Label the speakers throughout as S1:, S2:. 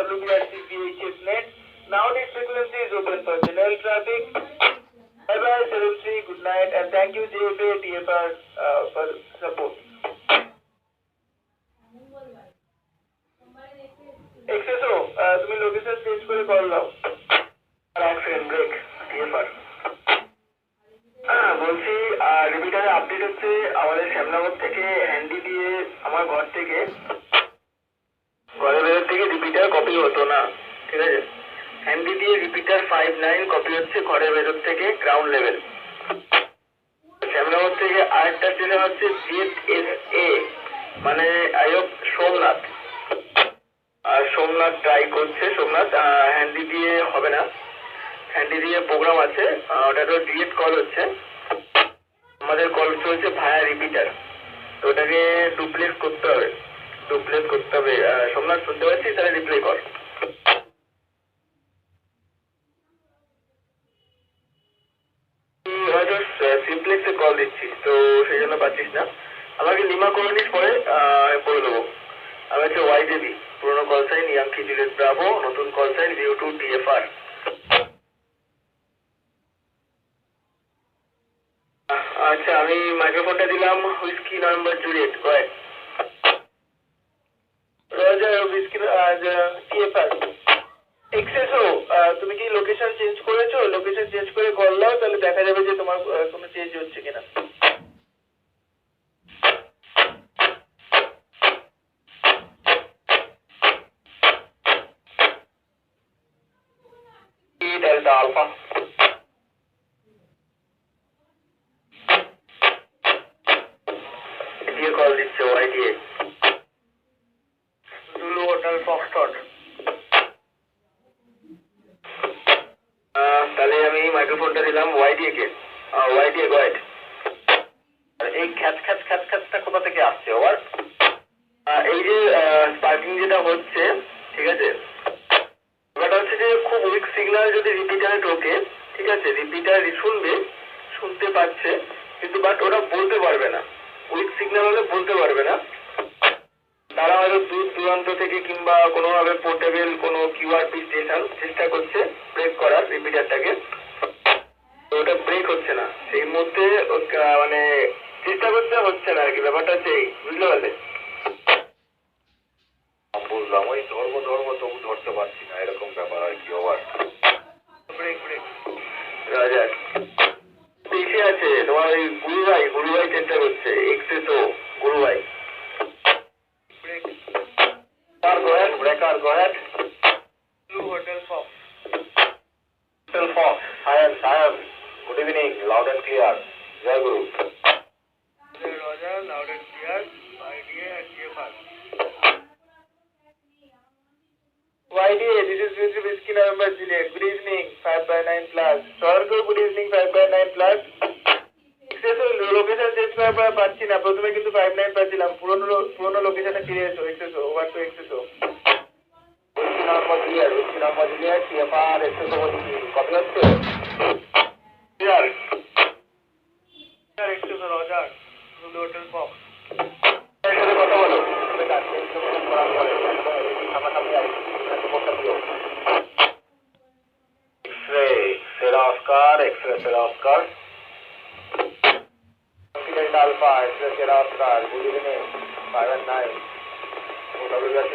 S1: WBRC VHF net. Now this frequency is open for general traffic. Bye bye, Sarumsri, good night, and thank you JFA TFR for support. XSO, তুমি location change করে call দাও। আর frame break TFR। বলছি রিপিটারে update হচ্ছে আমাদের শ্যামনগর থেকে handy দিয়ে আমার ঘর থেকে ঘরের ভেতর থেকে রিপিটার কপি হতো না, ঠিক আছে? হ্যান্ডি দিয়ে রিপিটার 59 কপি হচ্ছে ঘরের ভেতর থেকে গ্রাউন্ড লেভেল। শ্যামনগর থেকে আরেকটা স্টেশন হচ্ছে ZSA, মানে আয়োগ সোমনাথ। আর সোমনাথ ট্রাই করছে, সোমনাথ হ্যান্ডি দিয়ে হবে না, হ্যান্ডি দিয়ে প্রোগ্রাম আছে, ওটা তো ডিরেক্ট কল হচ্ছে। আমাদের কল চলছে ভায়া রিপিটার, তো ওটাকে ডুপ্লেস করতে হবে, সোমনাথ শুনতে পাচ্ছিস? তাহলে রিপ্লাই কর। হয়তো সিমপ্লেক্সে কল দিচ্ছিস, তো সেই জন্য পাচ্ছিস না। আমাকে লিমা করে নিস, পরে বলে দেবো। আমি হচ্ছে YJB, পুরোনো call sign Yankee Juliet Bravo, নতুন কল সাইন VU2 TFR। আচ্ছা, আমি মাইক্রোফোনটা দিলাম হুইস্কি নভেম্বর জুলিয়েট, কয়েক হুইস্কি TFR। XSO, তুমি কি লোকেশন চেঞ্জ করেছো? লোকেশন চেঞ্জ করে কল দাও, তাহলে দেখা যাবে যে তোমার কোনো চেঞ্জ হচ্ছে কিনা। Delta Alpha। দিয়ে কল দিচ্ছে YDA, Zulu Hotel Foxtrot। তাহলে আমি মাইক্রোফোনটা দিলাম YDA কে। YDA গোয়েট। এই খ্যাচটা কোথা থেকে আসছে? ওভার। এই যে স্পার্কিং যেটা হচ্ছে, ঠিক আছে, ব্যাপারটা হচ্ছে যে খুব উইক সিগন্যাল যদি রিপিটারে ঢোকে, ঠিক আছে, রিপিটার শুনতে পাচ্ছে, কিন্তু বাট ওরা বলতে পারবে না। উইক সিগন্যাল হলে বলতে পারবে না। তারা হয়তো দূর দূরান্ত থেকে কিংবা কোনোভাবে পোর্টেবল কোনো QRP স্টেশন চেষ্টা করছে ব্রেক করার রিপিটারটাকে, তো ওটা ব্রেক হচ্ছে না। সেই মধ্যে মানে চেষ্টা করতে হচ্ছে না আর কি, ব্যাপারটা হচ্ছে এই, বুঝতে পারলে? বুঝলাম, ওই ধর্ম তবু ধরতে পারছি না, এরকম ব্যাপার আর কি। ওভার। ব্রেক রাজা এসে আছে তোমার ওই গুরুভাই চেষ্টা করছে। XSO গুরুভাই। Breaker, go ahead. Blue Hotel Fox. Hotel Fox. Siam. Good evening. Loud and clear. Jai Guru. Roger, loud and clear. YDA and TFR. YDA, this is Whiskey November Juliet. Good evening. 5/9 plus. Sorgo, good evening. 5/9 plus. Location change করার পর পাচ্ছি না। প্রথমে কিন্তু 59 পাচ্ছিলাম, পুরোনো লোকেশনে ফিরে এসো। XSO, over to XSO। Whiskey November Juliet, TFR, XSO বলছি, কপি হচ্ছে? XSO, roger, Zulu Hotel Fox। সাথে কথা বলো। X-ray, Sierra Oscar. Delta Alpha, X-ray Sierra Oscar, good evening, 5 and 9. WBRC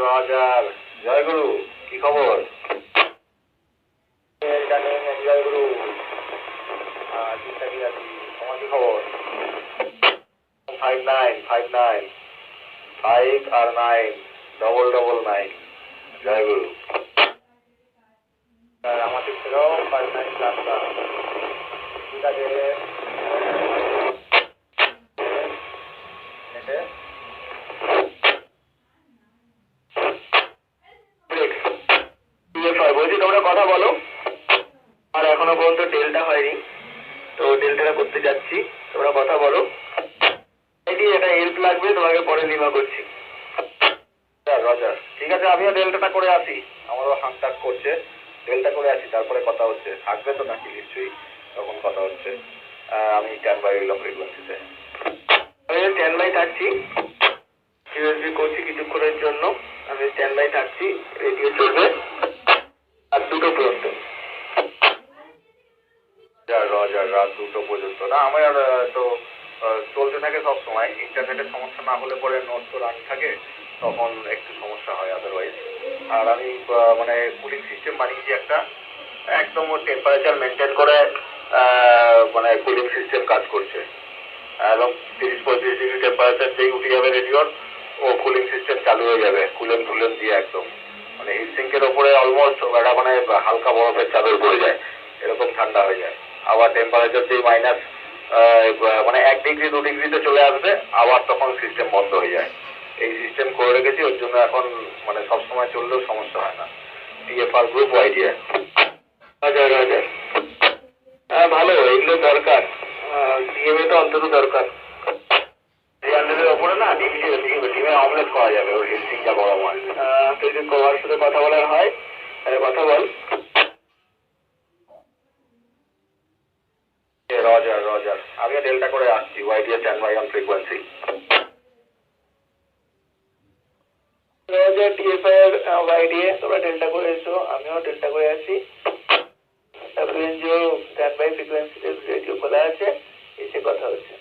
S1: Roger, জয় গুরু, কি খবর? জয় গুরু, ঠিকঠাকই আছি, তোমার কি খবর? 59, 5 আর 9, 999, জয় গুরু। আমার দিক থেকেও 59 প্লাস, ঠিক আছে। বলছি তোমরা কথা বলো, আর এখনো পর্যন্ত ডেলটা হয়নি, তো ডেলটাটা করতে যাচ্ছি, তোমরা কথা বলো। এটা হেল্প লাগবে, তোমাকে পরে লিমা করছি। রজার, ঠিক আছে, আমিও ডেলটাটা করে আসি, আমারও হাঁকটাক করছে, ডেলটা করে আসি, তারপরে কথা হচ্ছে। থাকবে তো নাকি? নিশ্চয়ই, তখন কথা হচ্ছে। আমি স্ট্যান্ড বাই রইলাম ফ্রিকোয়েন্সিতে। আমি স্ট্যান্ড বাই থাকছি, ইউএসবি করছি কিছুক্ষণের জন্য, আমি স্ট্যান্ড বাই থাকছি, রেডিও চলবে আর 2টো পর্যন্ত।
S2: রজার, রাত 2টো পর্যন্ত না? আমার তো চলতে থাকে সব সময়, ইন্টারনেটের সমস্যা না হলে পরে নোট তো রান থাকে, তখন একটু সমস্যা হয় আদারওয়াইজ। আর আমি মানে কুলিং সিস্টেম বানিয়েছি একটা, একদম টেম্পারেচার মেনটেন করে মানে কুলিং সিস্টেম কাজ করছে। একদম 30-35 ডিগ্রি টেম্পারেচার যেই উঠে যাবে রেডিওর, ও কুলিং সিস্টেম চালু হয়ে যাবে কুলেন টুলেন দিয়ে একদম। মানে হিট সিঙ্কের ওপরে অলমোস্ট একটা মানে হালকা বরফের চাদর পড়ে যায়, এরকম ঠান্ডা হয়ে যায়। আবার টেম্পারেচার যেই মাইনাস মানে 1 ডিগ্রি 2 ডিগ্রিতে চলে আসবে, আবার তখন সিস্টেম বন্ধ হয়ে যায়। এই সিস্টেম করে রেখেছি, ওর জন্য এখন মানে সবসময় চললেও সমস্যা হয় না। TFR group YDA.
S1: হাজার হাজার, হ্যাঁ ভালো, এগুলো দরকার, ডিএমএ তো অন্তত দরকার।
S2: 300-এর ওপরে না ডিমে অমলেট করা যাবে, ওর হিট সিঙ্কটা গরম হয়।
S1: তো যদি তোমার সাথে কথা বলার হয় তাহলে কথা বল।
S2: রজার রজার, আমিও ডেল্টা করে আসছি, YDA stand by on frequency.
S1: Roger, TFR YDA, তোমরা ডেল্টা করে এসো, আমিও ডেল্টা করে আছি। ডাব্লিউএনজিও স্ট্যান্ড বাই ফ্রিকোয়েন্সিতে রেডিও খোলা আছে, এসে কথা হচ্ছে।